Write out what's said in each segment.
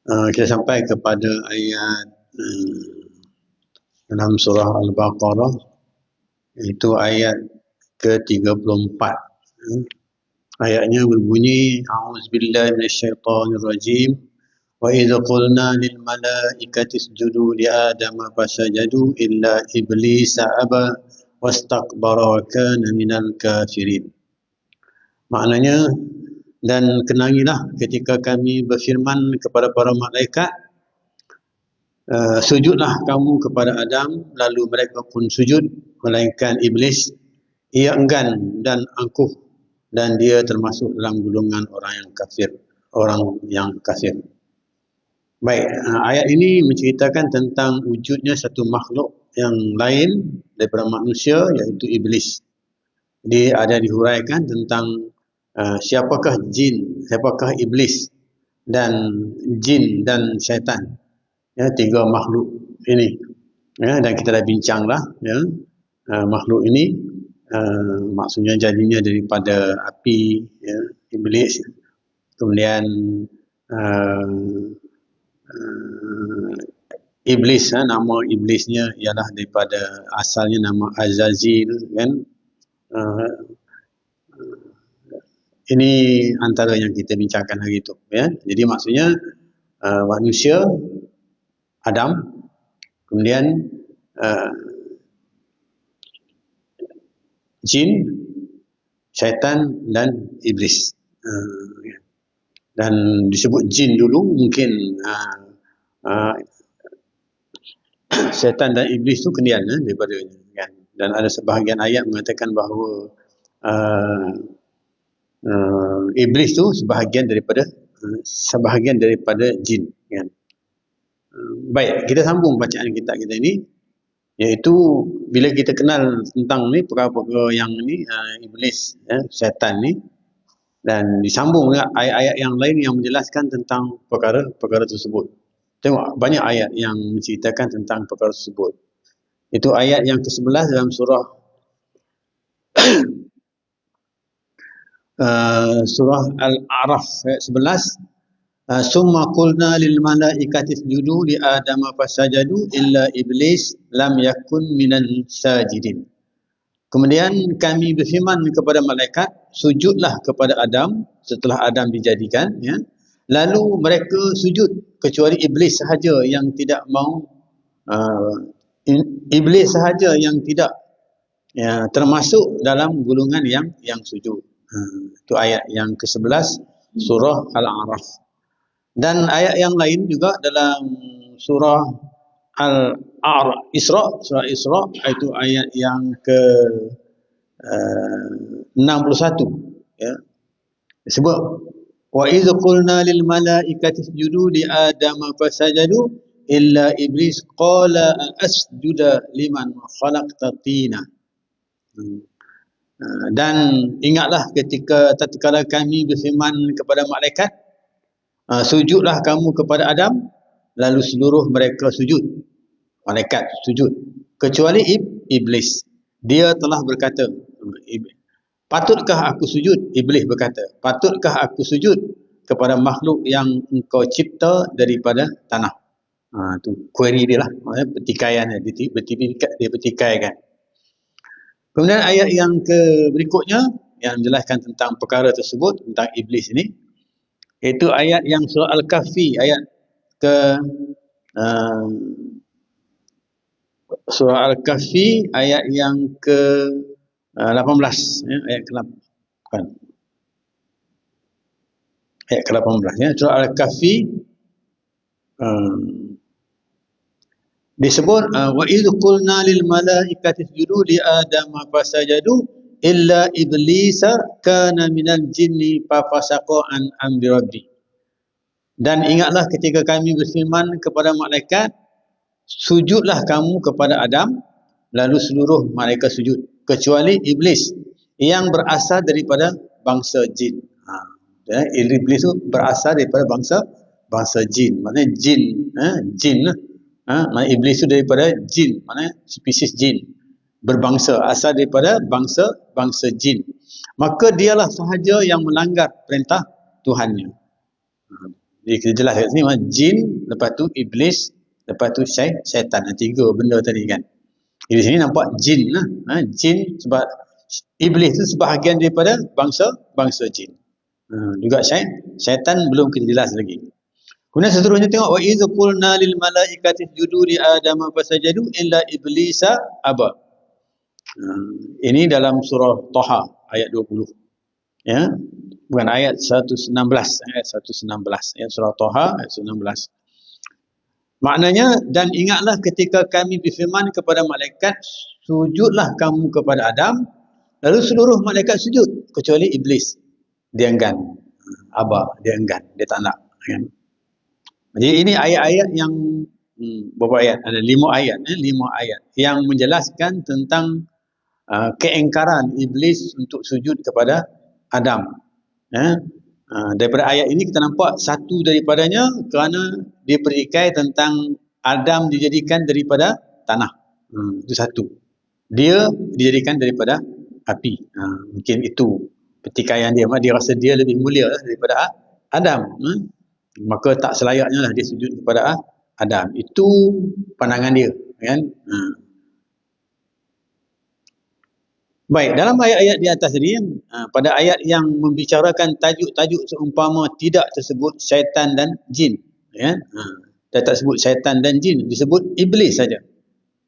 Kita sampai kepada ayat dalam surah Al-Baqarah, itu ayat ke-34. Ayatnya berbunyi, A'udzubillahi minasyaitonirrajim. Wa idza qulna lil malaikati isjudu li adama fasajadu illa iblisa aba wastakbara wa kana minal kafirin. Maknanya, dan kenangilah ketika kami berfirman kepada para malaikat, sujudlah kamu kepada Adam, lalu mereka pun sujud, melainkan iblis ia enggan dan angkuh, dan dia termasuk dalam golongan orang yang kafir. Baik, ayat ini menceritakan tentang wujudnya satu makhluk yang lain daripada manusia, iaitu iblis. Dia ada dihuraikan tentang siapakah jin, siapakah iblis dan jin dan syaitan. Ya, tiga makhluk ini. Ya, dan kita dah bincanglah, ya, makhluk ini maksudnya jadinya daripada api, ya, iblis. Kemudian iblis, nama iblisnya ialah daripada asalnya nama Azazil, kan. Ini antara yang kita bincangkan hari itu, ya. Jadi maksudnya manusia, Adam, kemudian jin, syaitan dan iblis. Dan disebut jin dulu, mungkin syaitan dan iblis tu kemudian daripada, kan. Dan ada sebahagian ayat mengatakan bahawa iblis tu sebahagian daripada jin, kan. Baik, kita sambung bacaan kita ini, iaitu bila kita kenal tentang ni perkara-perkara yang ni, iblis, ya, syaitan ni, dan disambung dengan ayat-ayat yang lain yang menjelaskan tentang perkara tersebut. Tengok, banyak ayat yang menceritakan tentang perkara tersebut. Itu ayat yang ke-11 dalam surah Al-A'raf, ayat 11. Summa qulna lil malaikati isjudu li adama fasajadu illa iblis lam yakun minal sajidin. Kemudian kami berfirman kepada malaikat, sujudlah kepada Adam setelah Adam dijadikan, ya. Lalu mereka sujud kecuali iblis sahaja yang tidak mau, iblis sahaja yang tidak, ya, termasuk dalam golongan yang sujud. Itu ayat yang ke-11 surah Al-A'raf. Dan ayat yang lain juga dalam surah Al-Isra, surah Isra, itu ayat yang ke-61, ya. Disebut, wa idz qulna lil malaikati isjudu li adama fasajadu illa iblis qala asjuda liman khalaqta tina. Dan ingatlah ketika tatkala kami berfirman kepada malaikat, sujudlah kamu kepada Adam, lalu seluruh mereka sujud, malaikat sujud, kecuali iblis. Dia telah berkata, patutkah aku sujud? Iblis berkata, patutkah aku sujud kepada makhluk yang engkau cipta daripada tanah? Itu query dia lah, pertikaian dia pertikaikan. Kemudian ayat yang berikutnya yang menjelaskan tentang perkara tersebut, tentang iblis ini, iaitu ayat yang surah Al-Kahfi, ayat surah Al-Kahfi ayat yang ke-18, ya, ayat ke-8. Ayat ke-18, ya, surah Al-Kahfi disebut, wa idz qulna lil malaikati isjudu li adama fasajadu illa iblisa kana minal jinni fafasaqa an amri rabbi. Dan ingatlah ketika kami berfirman kepada malaikat, sujudlah kamu kepada Adam, lalu seluruh malaikat sujud, kecuali iblis yang berasal daripada bangsa jin. Iblis itu berasal daripada bangsa jin, maknanya jin, jin lah. Maknanya iblis itu daripada jin, maknanya spesies jin, berbangsa, asal daripada bangsa jin. Maka dialah sahaja yang melanggar perintah Tuhannya. Jadi kita jelas kat sini, jin, lepas tu iblis, lepas tu syaitan. Tiga benda tadi kan. Di sini nampak jin lah. Jin sebab iblis tu sebahagian daripada bangsa jin. Juga syaitan belum kita jelas lagi. Kemudian seterusnya tengok, wa idz qulna lil malaikati isjudu li adama fasajadu illa iblisa aba. Ini dalam surah Taha ayat 20. Ya. Bukan ayat 116, ayat 116. Ayat surah Taha ayat 116. Maknanya, dan ingatlah ketika kami berfirman kepada malaikat, sujudlah kamu kepada Adam, lalu seluruh malaikat sujud kecuali iblis. Dia enggan. Aba, dia enggan, dia tak nak, kan? Jadi ini ayat-ayat yang berapa ayat? Ada 5 ayat, 5 ayat yang menjelaskan tentang keingkaran iblis untuk sujud kepada Adam. Daripada ayat ini kita nampak satu daripadanya kerana dia perikai tentang Adam dijadikan daripada tanah. Itu satu. Dia dijadikan daripada api. Mungkin itu pertikaian dia. Dia rasa dia lebih mulia daripada Adam. Maka tak selayaknya lah dia sujud kepada Adam. Itu pandangan dia, kan? Baik, dalam ayat-ayat di atas tadi, pada ayat yang membicarakan tajuk-tajuk seumpama tidak tersebut syaitan dan jin, ya. Tak sebut syaitan dan jin, disebut iblis saja.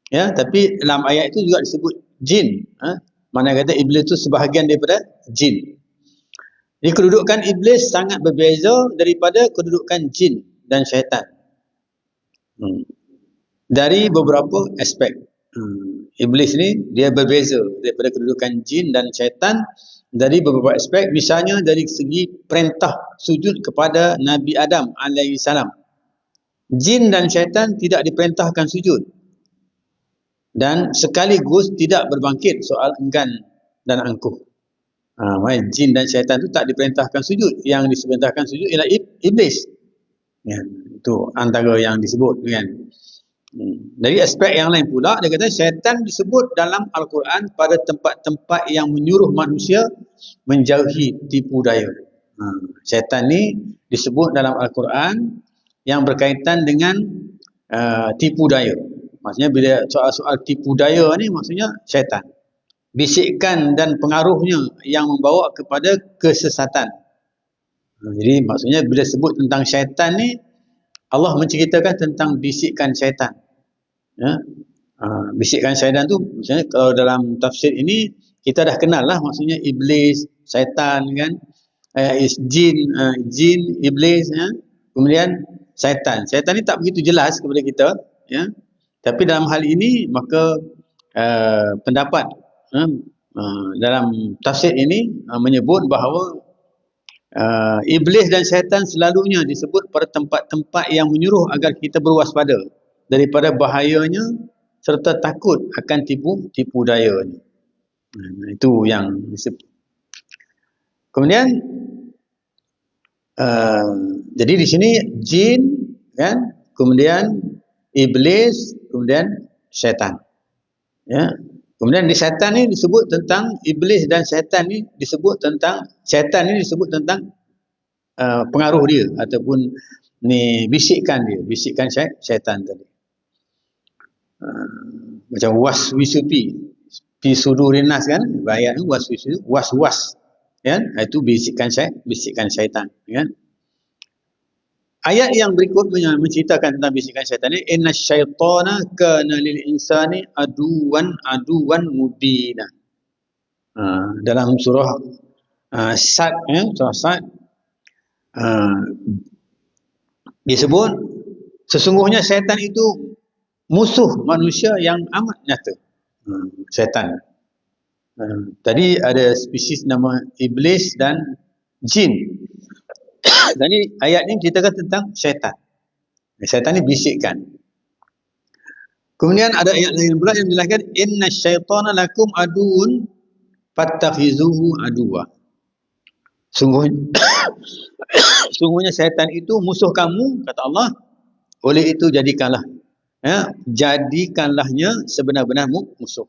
Ya, tapi dalam ayat itu juga disebut jin. Mana kata iblis itu sebahagian daripada jin. Jadi kedudukan iblis sangat berbeza daripada kedudukan jin dan syaitan. Dari beberapa aspek. Iblis ni dia berbeza daripada kedudukan jin dan syaitan dari beberapa aspek. Misalnya dari segi perintah sujud kepada Nabi Adam alaihissalam. Jin dan syaitan tidak diperintahkan sujud. Dan sekaligus tidak berbangkit soal enggan dan angkuh. Jin dan syaitan itu tak diperintahkan sujud. Yang diperintahkan sujud ialah iblis. Ya, itu antara yang disebut, kan. Dari aspek yang lain pula, dia kata syaitan disebut dalam Al-Quran pada tempat-tempat yang menyuruh manusia menjauhi tipu daya. Syaitan ni disebut dalam Al-Quran yang berkaitan dengan tipu daya. Maksudnya bila soal-soal tipu daya ni, maksudnya syaitan. Bisikan dan pengaruhnya yang membawa kepada kesesatan. Jadi maksudnya bila sebut tentang syaitan ni, Allah menceritakan tentang bisikan syaitan. Ya? Bisikan syaitan tu, misalnya kalau dalam tafsir ini kita dah kenal lah, maksudnya iblis, syaitan, kan, jin, iblis, ya? Kemudian syaitan. Syaitan ni tak begitu jelas kepada kita, ya? Tapi dalam hal ini maka pendapat dalam tafsir ini menyebut bahawa iblis dan syaitan selalunya disebut pada tempat-tempat yang menyuruh agar kita berwaspada daripada bahayanya serta takut akan tipu dayanya. Itu yang disebut. Kemudian jadi di sini jin, kan, kemudian iblis, kemudian syaitan. Ya. Kemudian di syaitan ni disebut tentang iblis dan syaitan ni disebut tentang pengaruh dia ataupun ni bisikan dia, bisikan syaitan tadi. Macam waswisupi fi sudurin nas, kan, ayat tu was, kan, itu bisikan syaitan, kan. Ayat yang berikut menceritakan tentang bisikan syaitan ni, innasyaitana kana lil insani aduwan mubina. Dalam surah Sad, surah Sad disebut sesungguhnya syaitan itu musuh manusia yang amat nyata. Syaitan. Tadi ada spesies nama iblis dan jin. Dan ini ayat ini ceritakan tentang syaitan. Syaitan ni bisikkan. Kemudian ada ayat lain pula yang menjelaskan innasyaitana lakum aduun fattakhizuhu aduwa. Sungguhnya syaitan itu musuh kamu, kata Allah. Oleh itu jadikanlah, ya, jadikanlahnya sebenar-benar musuh.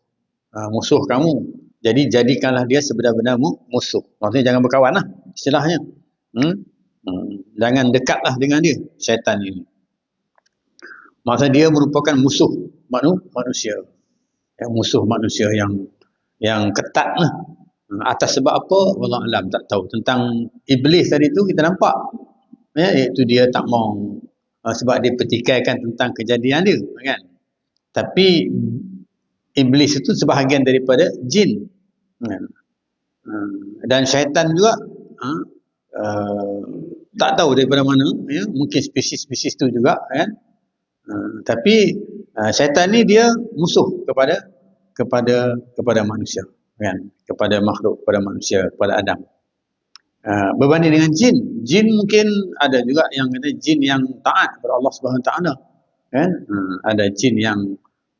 Musuh kamu. Jadi jadikanlah dia sebenar-benar musuh. Maksudnya jangan berkawan lah istilahnya. Jangan dekatlah dengan dia, syaitan ini. Maksudnya dia merupakan musuh manusia. Musuh manusia yang ketat lah. Atas sebab apa? Wallahu alam, tak tahu. Tentang iblis tadi tu kita nampak. Iaitu dia tak mau sebab dia pertikaikan tentang kejadian dia, kan? Tapi iblis itu sebahagian daripada jin, kan? Dan syaitan juga tak tahu daripada mana, mungkin spesies-spesies tu juga, kan? Tapi syaitan ni dia musuh kepada manusia, kan? Kepada makhluk, kepada manusia, kepada Adam. Berbanding dengan jin mungkin ada juga yang kata jin yang taat kepada Allah Subhanahu Wa Taala, kan? Ada jin yang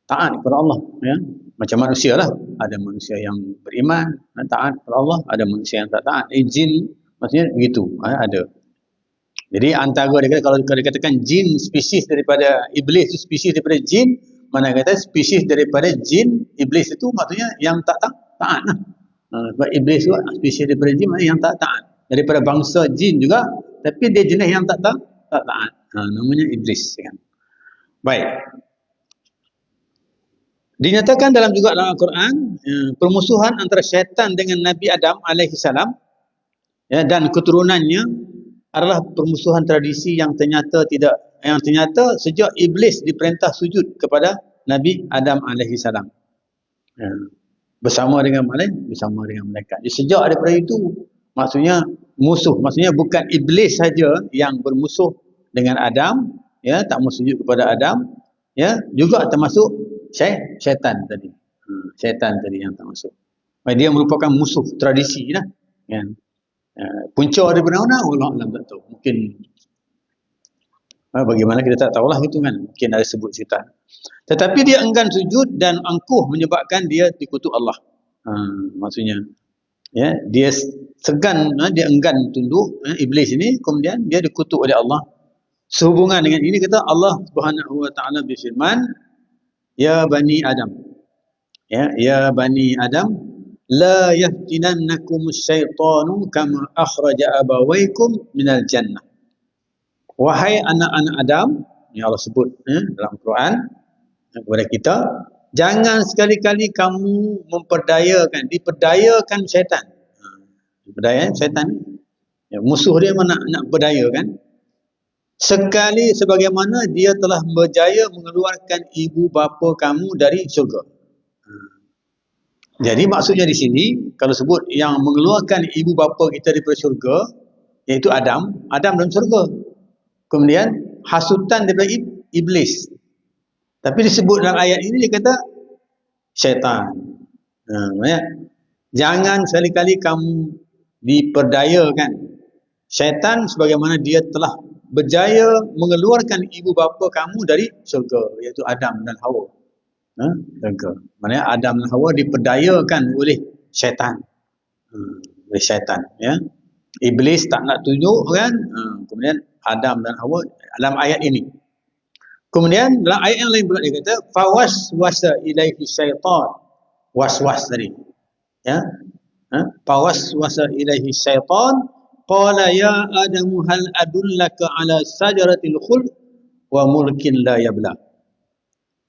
taat kepada Allah, ya, macam manusia lah. Ada manusia yang beriman dan taat kepada Allah, ada manusia yang tak taat. Jin maksudnya begitu, ada. Jadi antara dia kata, kalau dikatakan jin spesies daripada iblis itu spesies daripada jin, mana kata spesies daripada jin iblis itu maksudnya yang tak taat lah. Sebab iblis itu spesies daripada jin maksudnya yang tak taat, daripada bangsa jin juga, tapi dia jenis yang tak taat. Namanya iblis, kan? Baik. Dinyatakan dalam Al-Quran, permusuhan antara syaitan dengan Nabi Adam alaihi salam, dan keturunannya adalah permusuhan tradisi yang ternyata sejak iblis diperintah sujud kepada Nabi Adam alaihi salam. Bersama dengan malaikat. Sejak daripada itu, maksudnya musuh, maksudnya bukan iblis saja yang bermusuh dengan Adam, tak mau sujud kepada Adam, juga termasuk syaitan tadi. Syaitan tadi yang termasuk. Dia merupakan musuh tradisi lah, kan? Punca daripada mana? Allah Alam, tak tahu. Mungkin bagaimana kita tak tahulah gitu, kan? Mungkin ada sebut cerita. Tetapi dia enggan sujud dan angkuh menyebabkan dia dikutuk Allah. Maksudnya, dia segan, dia enggan tunduk, iblis ini, kemudian dia dikutuk oleh Allah. Sehubungan dengan ini kata Allah Subhanahu Wa Taala berfirman, ya bani Adam, ya bani Adam, la yaftinannakumus syaitanu kama akhraja abawaykum minal jannah. Wahai anak-anak Adam, yang Allah sebut dalam Quran kepada kita, jangan sekali-kali kamu diperdayakan syaitan. Diperdayakan syaitan, musuh dia mana nak berdayakan, sekali sebagaimana dia telah berjaya mengeluarkan ibu bapa kamu dari syurga. Jadi maksudnya di sini, kalau sebut yang mengeluarkan ibu bapa kita daripada syurga, iaitu Adam dalam syurga. Kemudian hasutan daripada iblis. Tapi disebut dalam ayat ini, dia kata syaitan. Jangan sekali-kali kamu diperdayakan syaitan sebagaimana dia telah berjaya mengeluarkan ibu bapa kamu dari syurga, iaitu Adam dan Hawa. Maknanya Adam dan Hawa diperdayakan oleh syaitan. Oleh syaitan, Iblis tak nak tunjuk, kan? Kemudian Adam dan Hawa dalam ayat ini. Kemudian dalam ayat yang lain pula dia kata fawaswasa ilaihi syaitan. Was-was tadi. Fawaswasa ilaihi syaitan qala ya Adamu hal adullaka ala sajaratil khuld wa mulkin la yabla.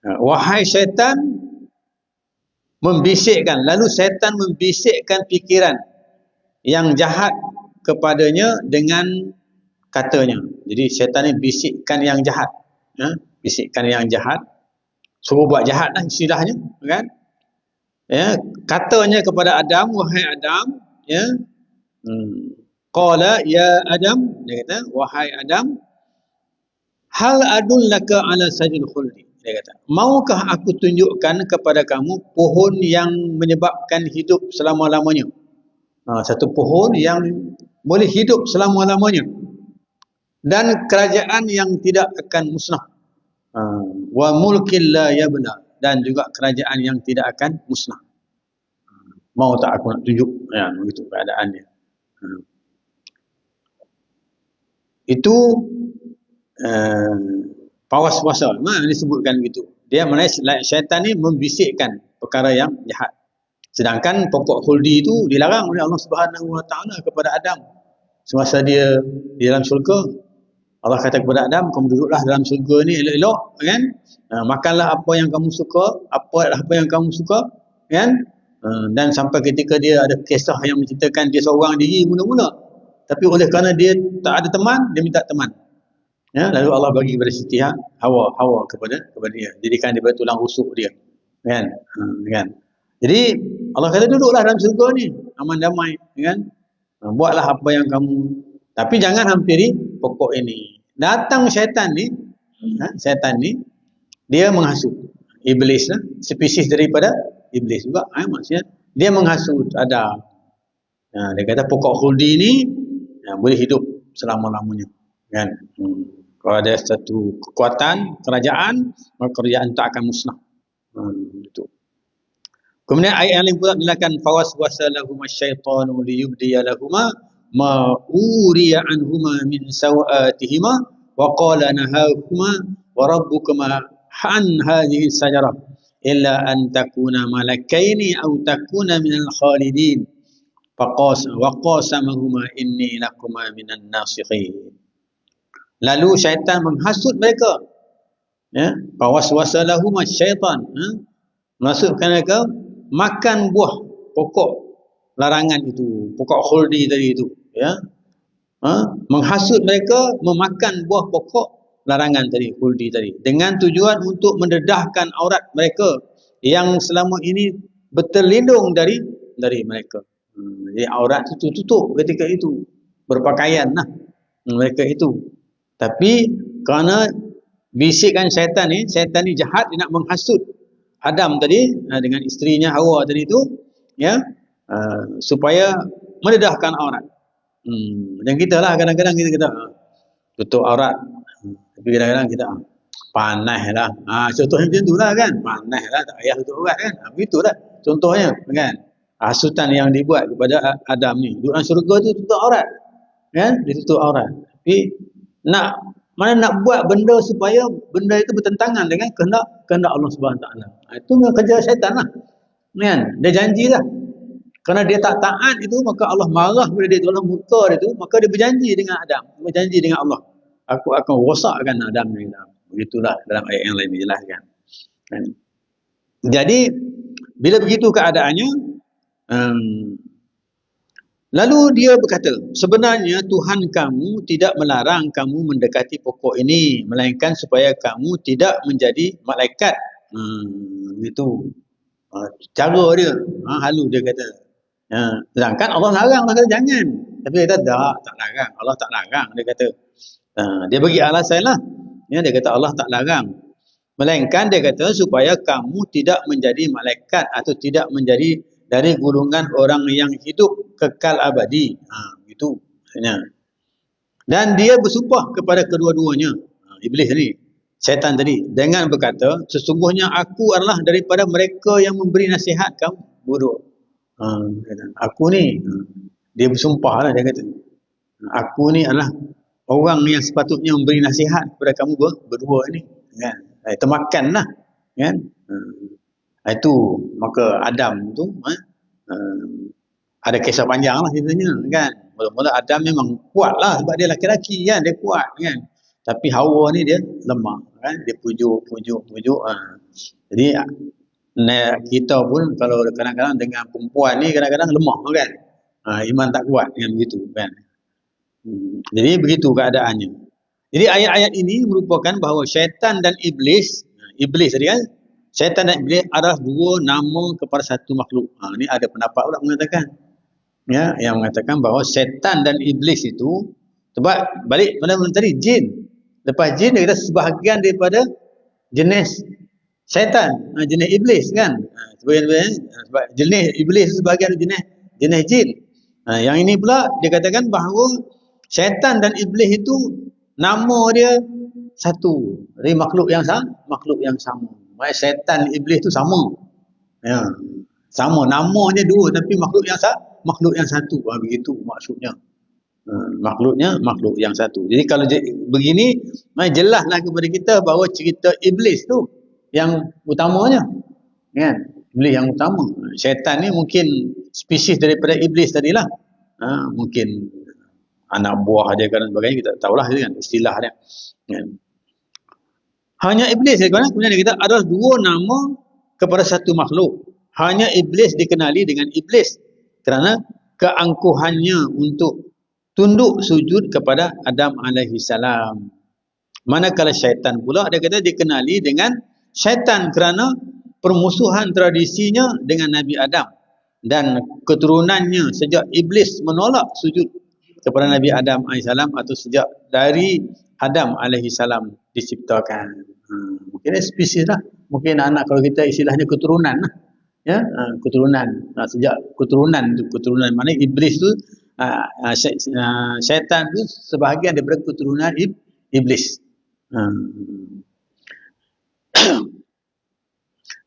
Wahai syaitan, lalu syaitan membisikkan fikiran yang jahat kepadanya dengan katanya. Jadi syaitan ni bisikkan yang jahat, bisikkan yang jahat, suruh buat jahat lah istilahnya, kan? Katanya kepada Adam, wahai Adam, qala ya Adam, dia kata wahai Adam, hal adullaka ala sajil khuldi. Dia kata, maukah aku tunjukkan kepada kamu pohon yang menyebabkan hidup selama-lamanya? Satu pohon yang boleh hidup selama-lamanya dan kerajaan yang tidak akan musnah. Wa mulkin la yabla, dan juga kerajaan yang tidak akan musnah. Mau tak aku nak tunjuk, begitu keadaannya. Itu pawaswasa, disebutkan begitu. Dia syaitan ni membisikkan perkara yang jahat. Sedangkan pokok khuldi itu dilarang oleh Allah Subhanahu Wa Taala kepada Adam. semasa dia di dalam syurga, Allah kata kepada Adam, kamu duduklah dalam syurga ni elok-elok, kan? Makanlah apa yang kamu suka, apa yang kamu suka, kan? Dan sampai ketika dia ada kisah yang menceritakan dia seorang diri mula-mula, tapi oleh kerana dia tak ada teman, dia minta teman. Ya, lalu Allah bagi kepada Siti Hawa kepada dia, jadikan dia tulang rusuk dia, kan? Kan? Jadi Allah kata duduklah dalam syurga ni aman damai, kan? Buatlah apa yang kamu, tapi jangan hampiri pokok ini. Datang syaitan ni, dia menghasut iblis lah, spesies daripada iblis juga, maksudnya dia menghasut Adam. Dia kata pokok khuldi ni boleh hidup selama-lamanya, kan? Kalau ada satu kekuatan kerajaan, maka kerajaan tak akan musnah. Itu. Kemudian ayat yang lain pula dilakukan fawaswasa lahum asyaitanu liyubdiya lahuma ma uriya anhuma min sawatihima wa qala nahakuma wa rabbukuma an hadhihi sajarah illa an takuna malakaini aw takuna minal khalidin faqasamahuma inni lakuma minan nasihin. Lalu syaitan menghasut mereka, ya, fawaswasa lahum asyaitan, maksudkan mereka makan buah pokok larangan itu, pokok khuldi tadi itu, ya. Menghasut mereka memakan buah pokok larangan tadi, khuldi tadi, dengan tujuan untuk mendedahkan aurat mereka yang selama ini berterlindung dari mereka. Jadi aurat itu tutup ketika itu, berpakaian lah mereka itu. Tapi kerana bisikan syaitan ni jahat, dia nak menghasut Adam tadi dengan isterinya Hawa tadi itu, ya, supaya mendedahkan aurat. Dan kita lah kadang-kadang kita kata tutup aurat, tapi kadang-kadang kita panas lah. Contohnya macam tu lah, kan? Panas lah, tak payah tutup aurat, kan? Begitulah contohnya, kan? Hasutan yang dibuat kepada Adam ni, duduk dalam syurga tu tutup aurat, kan? Dia tutup aurat. Tapi mana nak buat benda supaya benda itu bertentangan dengan kehendak Allah Subhanahu Taala. Itu memang kerja syaitan lah, kan? Dia janjilah, kerana dia tak taat itu, maka Allah marah kepada dia, Allah murka dia tu, maka dia berjanji dengan Adam, berjanji dengan Allah, aku akan rosakkan Adam ni. Begitulah dalam ayat yang lain dijelaskan, kan? Jadi bila begitu keadaannya, lalu dia berkata, sebenarnya Tuhan kamu tidak melarang kamu mendekati pokok ini, melainkan supaya kamu tidak menjadi malaikat. Itu cara dia, halu dia kata. Sedangkan Allah larang, Allah kata jangan. Tapi dia kata tak larang, Allah tak larang, dia kata. Dia bagi alasan lah, ya, dia kata Allah tak larang, melainkan dia kata supaya kamu tidak menjadi malaikat atau tidak menjadi dari golongan orang yang hidup kekal abadi. Itu maksudnya. Dan dia bersumpah kepada kedua-duanya, iblis ni, syaitan tadi, dengan berkata, sesungguhnya aku adalah daripada mereka yang memberi nasihat kamu berdua. Aku ni, dia bersumpah lah, dia kata, aku ni adalah orang yang sepatutnya memberi nasihat kepada kamu berdua ni, kan? Termakan lah, kan? Itu maka Adam tu ada kisah panjang lah ceritanya, kan? Mula-mula Adam memang kuat lah, sebab dia laki-laki, kan? Dia kuat, kan? Tapi Hawa ni dia lemah, kan? Dia pujuk. Jadi kita pun kalau kadang-kadang dengan perempuan ni kadang-kadang lemah, kan? Iman tak kuat dengan begitu, kan? Jadi begitu keadaannya. Jadi ayat-ayat ini merupakan bahawa syaitan dan iblis tadi, kan? Syaitan dan iblis adalah dua nama kepada satu makhluk. Ini ada pendapat pula mengatakan, ya, yang mengatakan bahawa syaitan dan iblis itu, sebab balik pada tadi jin. Lepas jin dia kata sebahagian daripada jenis syaitan, jenis iblis, kan? Sebab jenis iblis sebahagian jenis jin. Yang ini pula dia katakan bahawa syaitan dan iblis itu nama dia satu, dari makhluk yang sama. Maksudnya syaitan iblis tu sama, ya, sama, namanya dua tapi makhluk yang satu. Begitu maksudnya, makhluk yang satu. Jadi kalau begini, jelaslah kepada kita bahawa cerita iblis tu yang utamanya, kan? Iblis yang utama. Syaitan ni mungkin spesies daripada iblis tadilah, mungkin anak buah dia dan sebagainya, kita tak tahulah kan istilah dia. Kan. Hanya iblis kemudian kita ada dua nama kepada satu makhluk. Hanya iblis dikenali dengan iblis kerana keangkuhannya untuk tunduk sujud kepada Adam alaihi salam. Manakala syaitan pula dia kata dikenali dengan syaitan kerana permusuhan tradisinya dengan Nabi Adam dan keturunannya sejak iblis menolak sujud kepada Nabi Adam alaihi salam atau sejak dari Adam alaihi salam diciptakan. Mungkin spesies lah. Mungkin anak kalau kita istilahnya keturunan lah. Ya, keturunan. Sejak keturunan tu, keturunan mana iblis tu, syaitan tu sebahagian daripada keturunan iblis.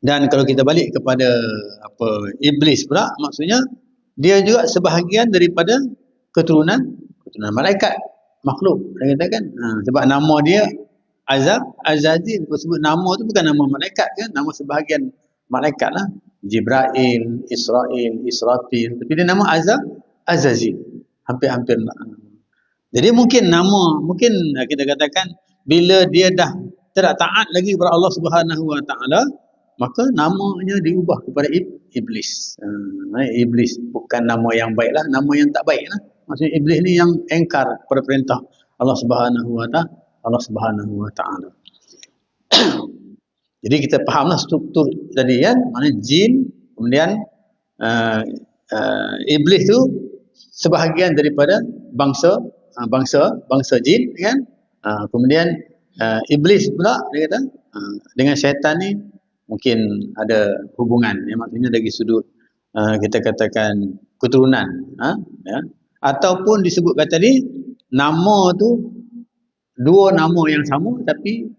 Dan kalau kita balik kepada iblis pula, maksudnya dia juga sebahagian daripada keturunan malaikat, makhluk. Dia katakan sebab nama dia Azazil, sebut nama tu bukan nama malaikat kan, nama sebahagian malaikat lah, Jibril, Israfil, tapi dia nama Azazil, hampir-hampir. Jadi mungkin kita katakan bila dia dah tidak taat lagi kepada Allah Subhanahu Wa Taala, maka namanya diubah kepada iblis. Iblis bukan nama yang baik lah, nama yang tak baik lah. Maksudnya iblis ni yang engkar pada perintah Allah Subhanahu Wa Taala. Jadi kita fahamlah struktur tadi kan, mana jin, kemudian iblis tu sebahagian daripada bangsa jin kan. Kemudian iblis pula dia kata dengan syaitan ni mungkin ada hubungan, maksudnya dari sudut kita katakan keturunan, ya. Ataupun disebutkan tadi nama tu dua nama yang sama tapi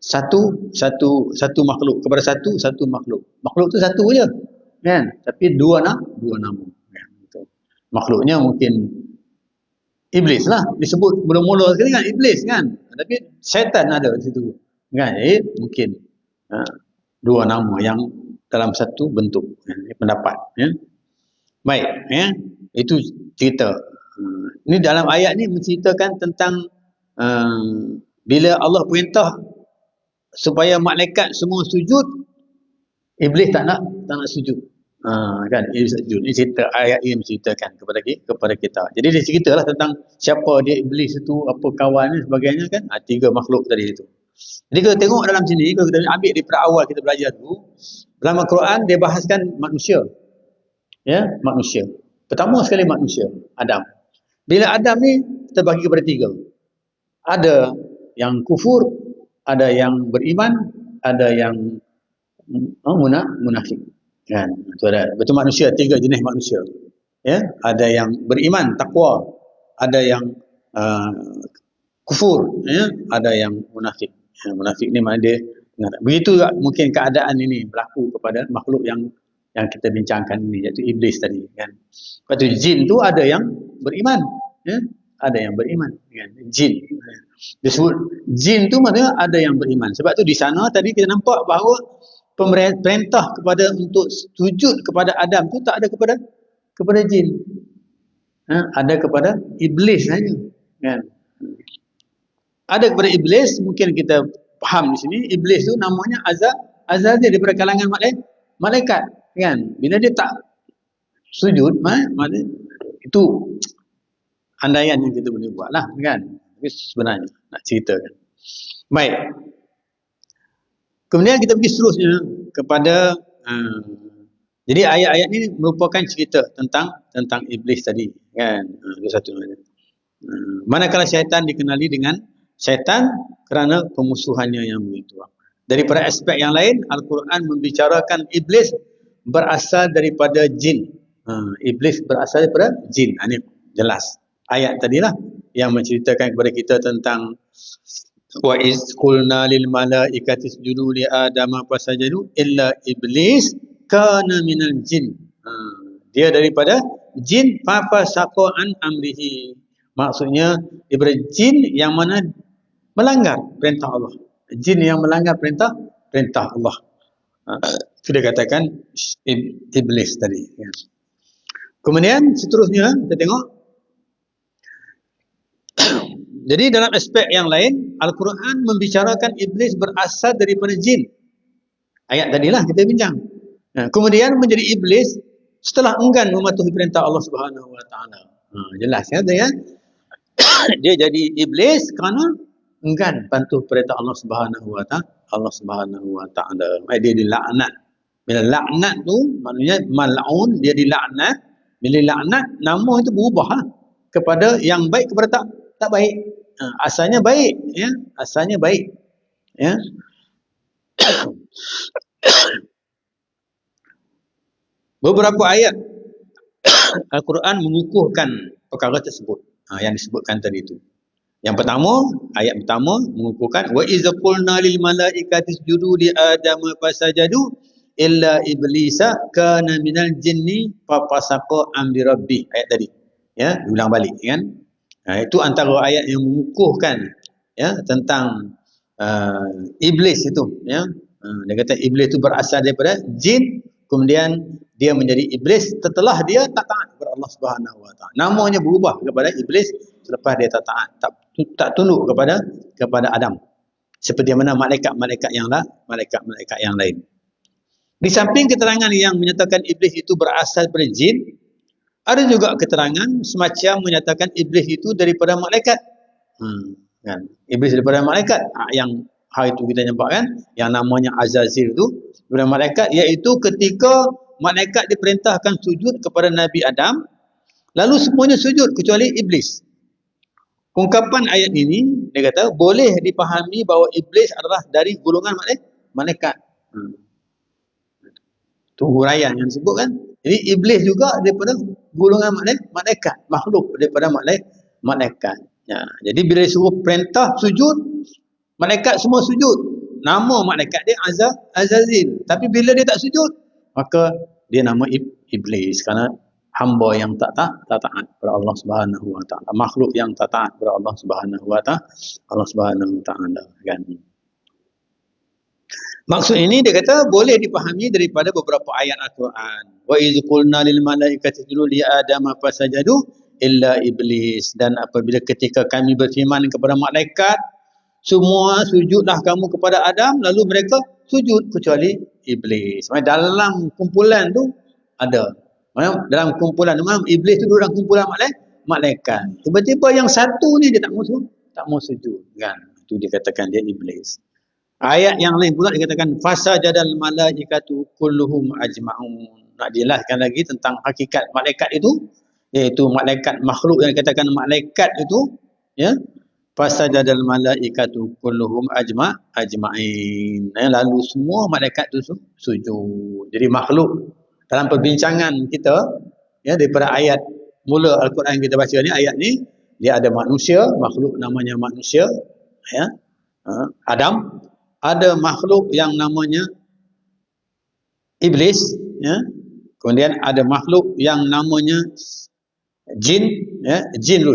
satu makhluk kepada satu makhluk. Makhluk tu satu je kan, tapi dua nama kan. Makhluknya mungkin iblis lah disebut mula-mula sekali kan, iblis kan, tapi syaitan ada di situ kan. Mungkin dua nama yang dalam satu bentuk, pendapat ya. Baik ya, itu cerita. Ini dalam ayat ni menceritakan tentang bila Allah perintah supaya malaikat semua sujud, iblis tak nak sujud. Kan, iblis sujud. Ini cerita ayat ini menceritakan kepada kita. Jadi dia ceritalah tentang siapa dia iblis itu, apa kawan dan sebagainya kan. Tiga makhluk tadi itu. Jadi kalau tengok dalam sini, kalau kita ambil daripada awal kita belajar dulu, dalam Al-Quran dia bahaskan manusia. Ya, manusia. Pertama sekali manusia, Adam. Bila Adam ni terbagi kepada tiga. Ada yang kufur, ada yang beriman, ada yang munafik. Kan? Itu ada. Betul, manusia, tiga jenis manusia. Ya, ada yang beriman, takwa, ada yang kufur, ya, ada yang munafik. Munafik ni mana dia begitu juga mungkin keadaan ini berlaku kepada makhluk yang kita bincangkan ini, iaitu iblis tadi kan. Lepas tu jin tu ada yang beriman, ya, ada yang beriman kan. Jin disebut jin tu maknanya ada yang beriman. Sebab tu di sana tadi kita nampak bahawa perintah kepada untuk sujud kepada Adam tu tak ada kepada jin, ada kepada iblis saja kan. Ada kepada iblis, mungkin kita faham di sini iblis tu namanya Azazil daripada kalangan malaikat kan. Bila dia tak sujud, maknanya itu andaian yang kita boleh buat lah kan. Tapi sebenarnya nak ceritakan. Baik. Kemudian kita pergi seterusnya kepada jadi ayat-ayat ini merupakan cerita tentang iblis tadi kan. Itu satu. Manakala syaitan dikenali dengan syaitan kerana pemusuhannya yang begitu. Daripada aspek yang lain, Al-Quran membicarakan iblis berasal daripada jin. Iblis berasal daripada jin. Ini jelas. Ayat tadilah yang menceritakan kepada kita tentang wa iz qulna lil malaikati isjudu li adama fasajadu illa iblis kana minal jin. Dia daripada jin fa fasaqa an amrihi. Maksudnya daripada jin yang mana melanggar perintah Allah. Jin yang melanggar perintah Allah. Sudah katakan iblis tadi. Kemudian seterusnya kita tengok Jadi dalam aspek yang lain, Al-Quran membicarakan iblis berasal daripada jin. Ayat tadilah kita bincang. Kemudian menjadi iblis setelah enggan mematuhi perintah Allah Subhanahu Wa Taala. Jelas ya, dia jadi iblis kerana enggan patuh perintah Allah Subhanahu Wa Taala. Allah Subhanahu Wa Taala. Dia dilaknat. Bila laknat tu maknanya mal'un, dia dilaknat. Bila laknat, nama itu berubah kepada yang baik kepada tak baik. Asalnya baik, ya. Asalnya baik, ya. Beberapa ayat Al-Quran mengukuhkan perkara tersebut, yang disebutkan tadi itu. Yang pertama, ayat pertama mengukuhkan wa iz qulna lil malaikati isjudu li adama fasajadu illa iblisa kana minal jinni fa fasaqa amri rabbih. Ayat tadi, ya, diulang balik kan. Itu antara ayat yang mengukuhkan, ya, tentang iblis itu, ya. Dia kata iblis itu berasal daripada jin, kemudian dia menjadi iblis setelah dia tak taat kepada Allah Subhanahu Wa Taala. Namanya berubah kepada iblis selepas dia tak taat, tak tunduk kepada Adam. Seperti mana malaikat-malaikat yang lain. Di samping keterangan yang menyatakan iblis itu berasal daripada jin, ada juga keterangan semacam menyatakan iblis itu daripada malaikat. Kan? Iblis daripada malaikat. Yang hari itu kita nampak kan, yang namanya Azazil itu daripada malaikat, iaitu ketika malaikat diperintahkan sujud kepada Nabi Adam, lalu semuanya sujud kecuali iblis. Ungkapan ayat ini, dia kata, boleh dipahami bahawa iblis adalah dari golongan malaikat. Itu huraian yang disebut kan. Jadi iblis juga daripada golongan malaikat, makhluk daripada malaikat. Ya, jadi bila disuruh perintah sujud, malaikat semua sujud. Nama malaikat dia Azazil. Tapi bila dia tak sujud, maka dia nama iblis, kerana hamba yang tak taat kepada Allah Subhanahu Wa Taala, makhluk yang tak taat kepada Allah Subhanahu Wa Taala kan. Maksud ini dia kata boleh dipahami daripada beberapa ayat Al-Quran. Wa iz qulna lil malaikati isjudu li adama fasajadu illa iblis. Dan apabila ketika kami berfirman kepada malaikat, semua sujudlah kamu kepada Adam, lalu mereka sujud kecuali iblis. Dalam kumpulan tu ada. Dalam kumpulan tu iblis tu duduk dalam kumpulan malaikat. Tiba-tiba yang satu ni dia tak mau sujud kan. Itu dia katakan dia iblis. Ayat yang lain pula dikatakan fasajadal malaikatu kulluhum ajma'un. Nak jelaskan lagi tentang hakikat malaikat itu, iaitu malaikat makhluk yang dikatakan malaikat itu, ya. Fasajadal malaikatu kulluhum ajma'in. Lalu semua malaikat itu sujud. Jadi makhluk dalam perbincangan kita, ya, daripada ayat mula Al-Quran kita baca ni, ayat ni dia ada manusia, makhluk namanya manusia, ya. Adam. Ada makhluk yang namanya iblis, ya. Kemudian ada makhluk yang namanya jin, ya. Jin,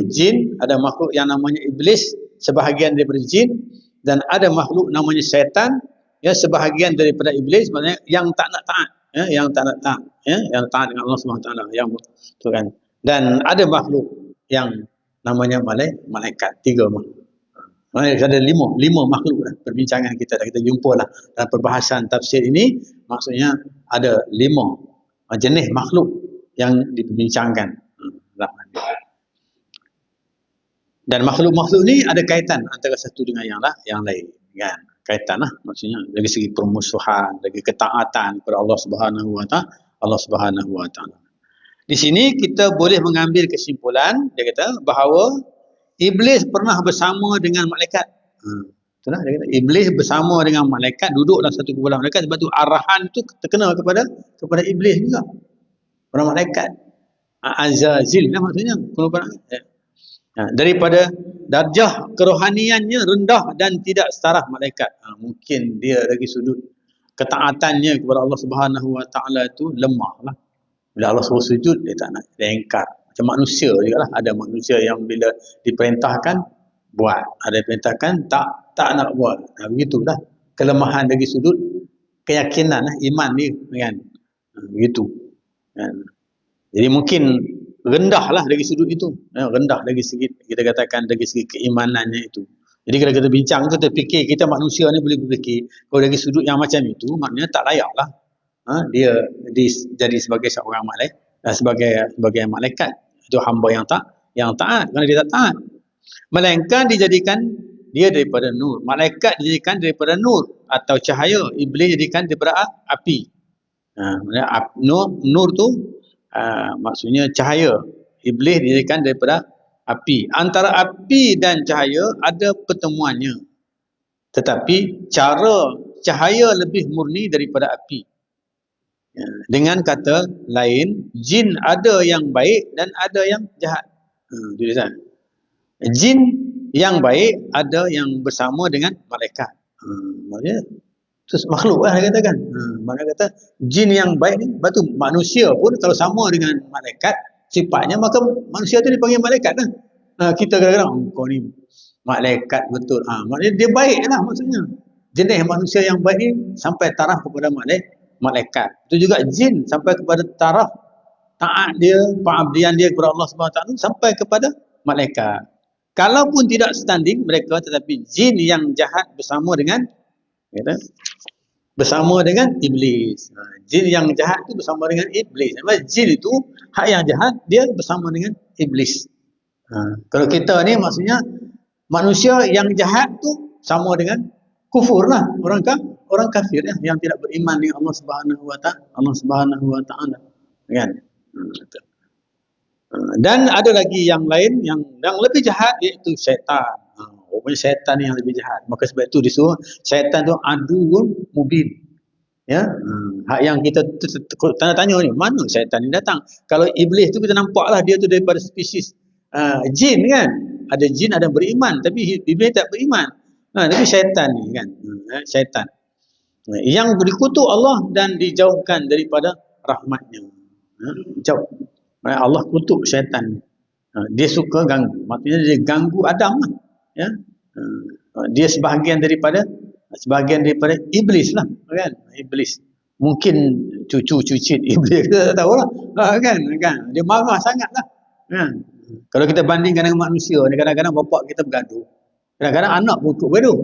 ada makhluk yang namanya iblis, sebahagian daripada jin, dan ada makhluk namanya syaitan, ya, sebahagian daripada iblis, maknanya yang tak nak taat, ya, yang tak nak taat, ya, yang taat dengan Allah Subhanahu Wa Taala, yang tu kan. Dan ada makhluk yang namanya malaikat, 3 makhluk. Ada lima makhluk lah. Perbincangan kita jumpa lah dalam perbahasan tafsir ini, maksudnya ada 5 jenis makhluk yang diperbincangkan. Dan makhluk-makhluk ni ada kaitan antara satu dengan yang lain kan. Kaitan lah, maksudnya dari segi permusuhan, dari ketaatan kepada Allah Subhanahu Wa Taala. Di sini kita boleh mengambil kesimpulan, dia kata bahawa iblis pernah bersama dengan malaikat. Itulah dia kata iblis bersama dengan malaikat, duduk dalam satu kumpulan malaikat, sebab tu arahan tu terkena kepada iblis juga. Orang malaikat. Azazil lah maksudnya. Daripada darjah kerohaniannya rendah dan tidak setaraf malaikat. Mungkin dia dari sudut ketaatannya kepada Allah Subhanahu Wa Taala itu lemah lah. Bila Allah suruh sujud, dia tak nak, dia engkar. Macam manusia juga lah. Ada manusia yang bila diperintahkan buat, ada diperintahkan tak nak buat. Begitulah kelemahan dari sudut keyakinan, iman ni kan. Begitu kan. Jadi mungkin rendahlah dari sudut itu. Rendah dari segi, kita katakan dari segi keimanannya itu. Jadi kalau kita bincang tu, kita fikir kita manusia ni boleh berfikir, kalau dari sudut yang macam itu, maknanya tak layaklah dia jadi sebagai seorang malaikat, sebagai malaikat. Itu hamba yang taat, kerana dia tak taat. Melainkan dijadikan dia daripada nur. Malaikat dijadikan daripada nur atau cahaya. Iblis dijadikan daripada api. Nur tu maksudnya cahaya. Iblis dijadikan daripada api. Antara api dan cahaya ada pertemuannya. Tetapi cara cahaya lebih murni daripada api. Dengan kata lain, jin ada yang baik dan ada yang jahat. Jin yang baik ada yang bersama dengan malaikat. Maksudnya terus makhluk lah dia katakan. Mana kata jin yang baik ni, batu manusia pun kalau sama dengan malaikat sifatnya, maka manusia tu dipanggil malaikat lah. Kita kadang-kadang kau ni malaikat betul. Maknanya dia baik lah maksudnya. Jenis manusia yang baik ni sampai taraf kepada malaikat. Itu juga jin sampai kepada taraf taat dia, pengabdian dia kepada Allah SWT sampai kepada malaikat. Kalaupun tidak standing mereka, tetapi jin yang jahat bersama dengan iblis. Jin yang jahat itu bersama dengan iblis. Jin itu hak yang jahat, dia bersama dengan iblis. Kalau kita ni maksudnya manusia yang jahat tu sama dengan kufur lah, orang kafir ya, yang tidak beriman dengan Allah Subhanahu wa taala. Kan? Dan ada lagi yang lain yang lebih jahat, iaitu syaitan. Rupanya syaitan yang lebih jahat. Maka sebab itu disuruh syaitan tu aduun mubin. Ya, hak yang kita tanda tanya ni, mana syaitan ni datang? Kalau iblis tu kita nampaklah dia tu daripada spesies jin kan. Ada jin ada beriman, tapi iblis tak beriman. Tapi syaitan ni kan, syaitan yang dikutuk Allah dan dijauhkan daripada rahmatnya. Jauh. Allah kutuk syaitan. Dia suka ganggu. Maksudnya dia ganggu Adam lah. Ya. Dia sebahagian daripada iblis lah, kan? Iblis. Mungkin cucu cucit iblis, kita tak tahu lah. Kan? Dia marah sangat lah. Kan? Kalau kita bandingkan dengan manusia ni, kadang-kadang bapak kita bergaduh. Kadang-kadang anak pun ikut bergaduh.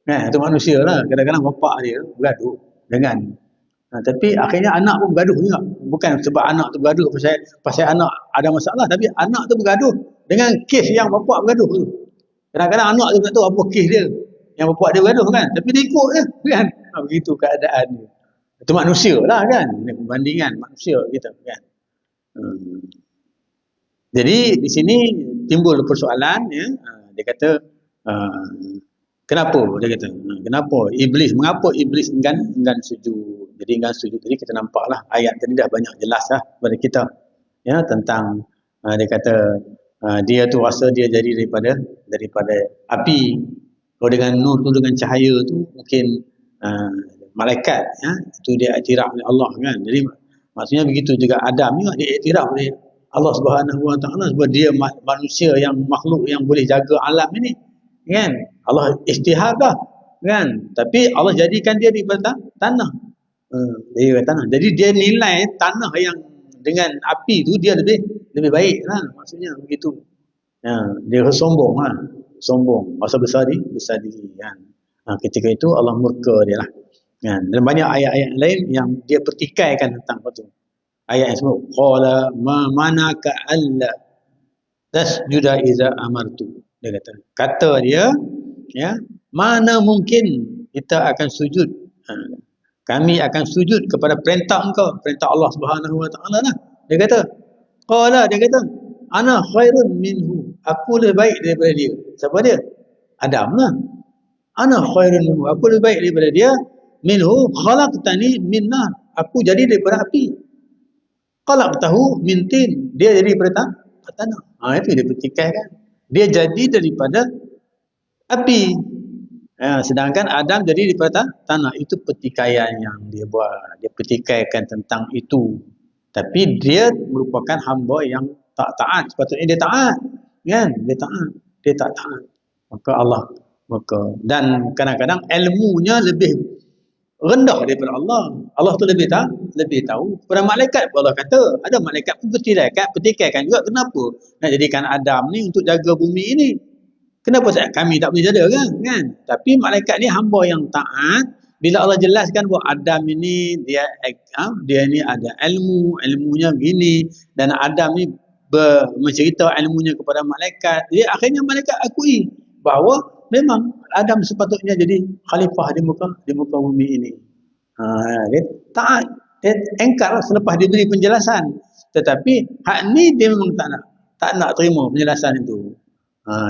Itu manusia lah. Kadang-kadang bapak dia bergaduh dengan tapi akhirnya anak pun bergaduh juga. Bukan sebab anak tu bergaduh pasal anak ada masalah, tapi anak tu bergaduh dengan kes yang bapak bergaduh tu. Kadang-kadang anak tu tak tahu apa kes dia yang bapak dia bergaduh kan, tapi dia ikut je kan. Begitu keadaan dia. Itu manusia lah kan. Ini perbandingan manusia kita kan. Jadi di sini timbul persoalan ya. Dia kata kenapa mengapa iblis enggan sujud. Jadi enggan sujud tadi kita nampaklah ayat tadi dah banyak jelas lah kepada kita ya tentang dia kata dia tu rasa dia jadi daripada api. Kalau dengan nur tu, dengan cahaya tu mungkin malaikat ya, itu dia iktiraf oleh Allah kan. Jadi maksudnya begitu juga Adam juga dia iktiraf oleh Allah Subhanahu wa taala sebab dia manusia yang makhluk yang boleh jaga alam ini kan. Allah istihad dah kan, tapi Allah jadikan dia di tanah. Tanah. Jadi dia nilai tanah yang dengan api tu dia lebih baik lah, maksudnya begitu. Dia sombong lah, rasa besar diri kan. Ketika itu Allah murka dia lah kan. Dan banyak ayat-ayat lain yang dia pertikaikan tentang itu. Ayat yang semua qala ma manaka alla tasjuda iza amartu. Dia kata dia ya, mana mungkin kita akan sujud, kami akan sujud kepada perintah engkau, perintah Allah Subhanahu wa taala lah. Dia kata ana khairun minhu, aku lebih baik daripada dia. Siapa dia? Adam lah. Ana khairun minhu, aku lebih baik daripada dia. Minhu khalaqtani min nar, aku jadi daripada api. Khalaqtahu min tin, dia jadi daripada tanah. Itu dia pertikaikan. Dia jadi daripada api. Sedangkan Adam jadi daripada tanah. Itu pertikaian yang dia buat. Dia pertikaikan tentang itu. Tapi dia merupakan hamba yang tak taat. Sepatutnya dia taat. Kan? Dia tak taat. Maka Allah dan kadang-kadang ilmunya lebih rendah daripada Allah. Allah tu lebih tahu kepada malaikat pun. Allah kata ada malaikat pun petikaikan juga kenapa nak jadikan Adam ni untuk jaga bumi ini. Kenapa kami tak boleh jaga kan? Tapi malaikat ni hamba yang taat. Bila Allah jelaskan bahawa Adam ini dia ni ada ilmunya gini, dan Adam ni mencerita ilmunya kepada malaikat. Jadi akhirnya malaikat akui bahawa memang Adam sepatutnya jadi khalifah di muka bumi ini. Dia taat, dia engkar selepas diberi penjelasan. Tetapi hak ni dia memang tak nak terima penjelasan itu.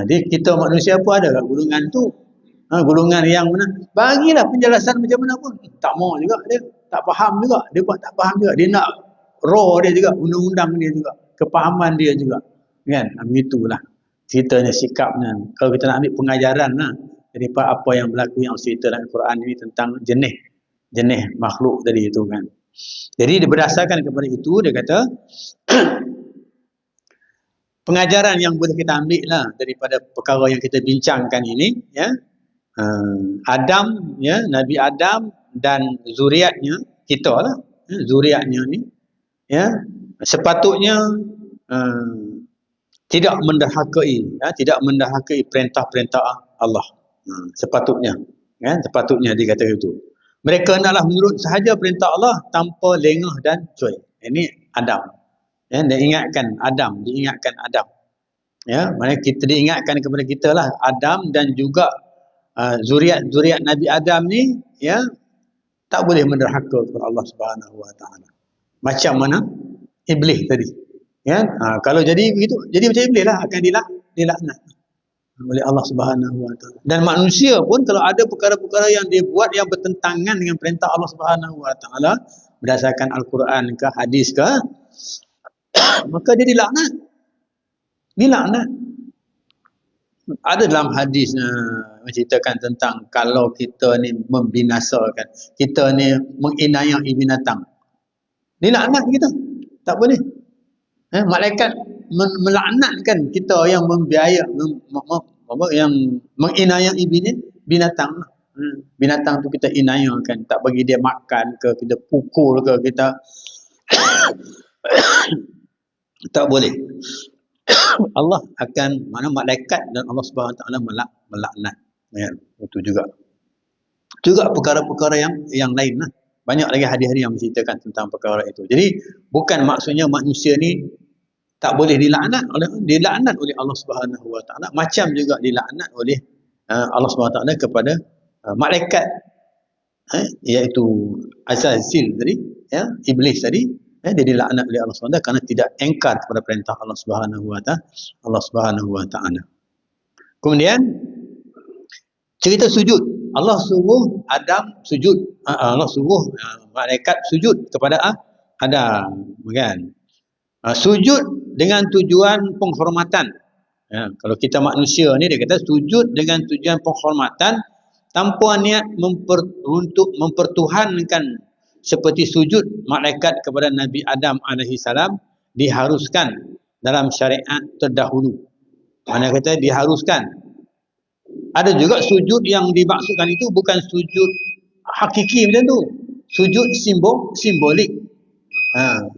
Dia, kita manusia pun ada kat golongan tu. Golongan yang mana bagilah penjelasan macam mana pun tak mau juga, dia tak faham juga, dia buat tak faham juga, dia nak raw dia juga, undang-undang dia juga, kepahaman dia juga kan. Begitulah ceritanya, sikapnya. Kalau kita nak ambil pengajaran daripada apa yang berlaku yang cerita dalam Al-Quran ini tentang jenis makhluk tadi itu kan. Jadi berdasarkan kepada itu dia kata pengajaran yang boleh kita ambil lah daripada perkara yang kita bincangkan ini, ya, Adam, ya, Nabi Adam dan zuriatnya, kita lah, zuriatnya ni, ya, sepatutnya tidak menderhakai perintah-perintah Allah. Sepatutnya, kan, sepatutnya dikata itu. Mereka hendaklah menurut sahaja perintah Allah tanpa lengah dan cuai. Ini Adam. Ya, diingatkan Adam. Ya, maknanya kita diingatkan kepada kita lah, Adam dan juga zuriat Nabi Adam ni, ya, tak boleh menderhaka kepada Allah Subhanahu Wa Taala. Macam mana iblis tadi, ya. Kalau jadi begitu, jadi macam iblis lah, akan dilaknat oleh Allah Subhanahu Wa Taala. Dan manusia pun kalau ada perkara-perkara yang dia buat yang bertentangan dengan perintah Allah Subhanahu Wa Taala berdasarkan Al-Quran ke hadis ke, maka dia dilaknat. Ada dalam hadis menceritakan tentang kalau kita ni membinasakan, kita ni menginayai binatang, dilaknat kita, tak boleh. Malaikat melaknatkan kita yang membiaya, yang menginayai binatang. Binatang tu kita inayakan, tak bagi dia makan ke, kita pukul ke, kita tak boleh. Allah akan, mana malaikat dan Allah Subhanahu Wa Taala melaknat. Ya, itu juga perkara-perkara yang lain lah. Banyak lagi hadis-hadis yang menceritakan tentang perkara itu. Jadi bukan maksudnya manusia ni tak boleh dilaknat oleh Allah Subhanahu Wa Taala, macam juga dilaknat oleh Allah Subhanahu Wa Taala kepada malaikat, iaitu Azazil tadi, ya, iblis tadi. Dia dilaknat oleh Allah SWT kerana tidak engkar kepada perintah Allah Subhanahu Wa Taala. Kemudian cerita sujud. Allah suruh Adam sujud. Allah suruh malaikat sujud kepada Adam, kan? Sujud dengan tujuan penghormatan. Ya, kalau kita manusia ni, dia kata sujud dengan tujuan penghormatan tanpa niat untuk mempertuhankan, seperti sujud malaikat kepada Nabi Adam AS diharuskan dalam syariat terdahulu. Mana kata diharuskan. Ada juga sujud yang dimaksudkan itu bukan sujud hakiki macam tu. Sujud simbolik.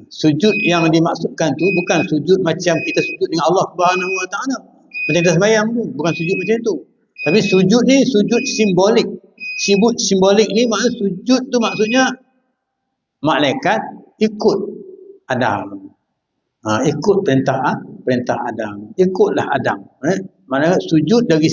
Sujud yang dimaksudkan tu bukan sujud macam kita sujud dengan Allah Subhanahu Wa Taala. Macam kita sembahyang tu, bukan sujud macam tu. Tapi sujud ni sujud simbolik. Sujud simbolik ni maksud sujud tu maksudnya malaikat ikut Adam. Ikut perintah Adam. Ikutlah Adam. Maksudnya sujud dari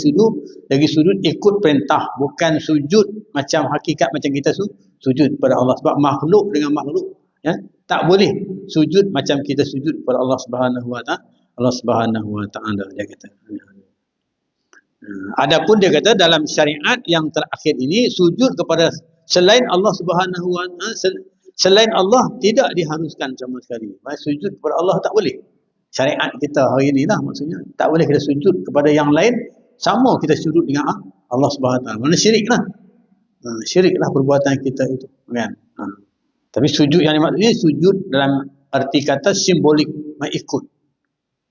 sudut ikut perintah, bukan sujud macam hakikat macam kita sujud pada Allah. Sebab makhluk dengan makhluk, ya, tak boleh sujud macam kita sujud kepada Allah Subhanahu Wa Taala. Allah Subhanahu Wa Taala, dia kata. Adapun dia kata dalam syariat yang terakhir ini, sujud kepada selain Allah Subhanahu Wa Taala, selain Allah tidak diharuskan sama sekali. Sujud kepada Allah tak boleh. Syariat kita hari ini lah, maksudnya tak boleh kita sujud kepada yang lain sama kita sujud dengan Allah Subhanahu Wa Taala. Mana syirik lah. Syirik lah perbuatan kita itu, kan? Tapi sujud yang dimaksudnya sujud dalam arti kata simbolik, ikut.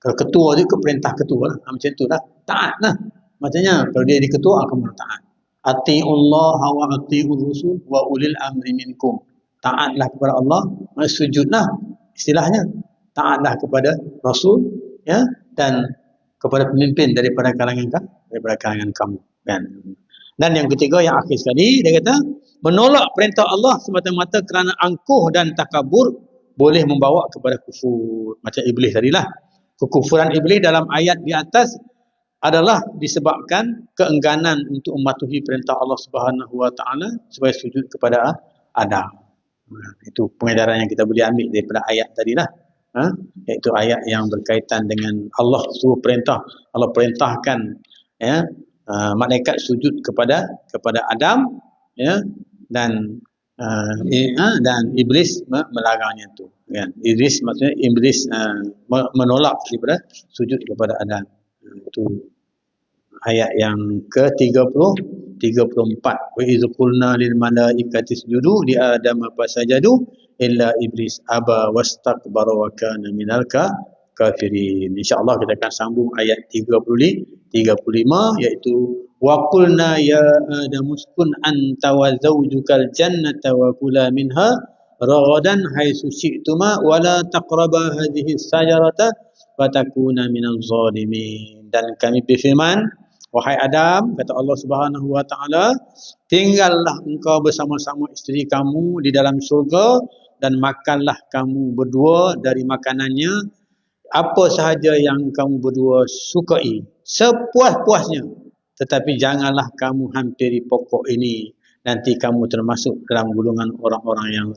Kalau ketua dia ke perintah ketua lah, macam tu lah, taat lah. Maksudnya kalau dia di ketua akan taat. Ati'ullah wa ati'ur rusul wa ulil amri minkum. Taatlah kepada Allah, sujudlah istilahnya. Taatlah kepada Rasul, ya, dan kepada pemimpin daripada kalangan kamu, kan. Dan yang ketiga, yang akhir sekali, dia kata menolak perintah Allah semata-mata kerana angkuh dan takabur boleh membawa kepada kufur, macam iblis tadilah. Kekufuran iblis dalam ayat di atas adalah disebabkan keengganan untuk mematuhi perintah Allah Subhanahu Wa Taala supaya sujud kepada Adam. Itu pengedaran yang kita boleh ambil daripada ayat tadilah. Iaitu ayat yang berkaitan dengan Allah suruh perintah, Allah perintahkan, ya, malaikat sujud kepada Adam, ya, dan dan iblis melarangnya tu, kan. Iblis maksudnya iblis menolak daripada sujud kepada Adam. Itu ayat yang ke-34. Wa iz qulna lil malaikati isjudu li adama fasajadu illa iblis aba wastakbara wa kana minal kafirin. Insya-Allah kita akan sambung ayat 35 iaitu wa qulna ya adamu uskun anta wa zawjukal jannata wa kula minha ragadan haitsu syi'tuma wa la taqraba hadhihi sajarata fatakuna minal zalimin. Dan kami berfirman, wahai Adam, kata Allah Subhanahu Wa Taala, tinggallah engkau bersama-sama isteri kamu di dalam syurga dan makanlah kamu berdua dari makanannya apa sahaja yang kamu berdua sukai sepuas-puasnya, tetapi janganlah kamu hampiri pokok ini, nanti kamu termasuk dalam golongan orang-orang yang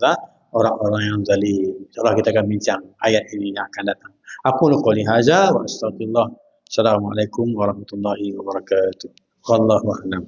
zalim. InsyaAllah kita akan bincang ayat ini yang akan datang. Aku qouli hadza wa astagfirullah. Assalamualaikum warahmatullahi wabarakatuh. Wallahu a'lam.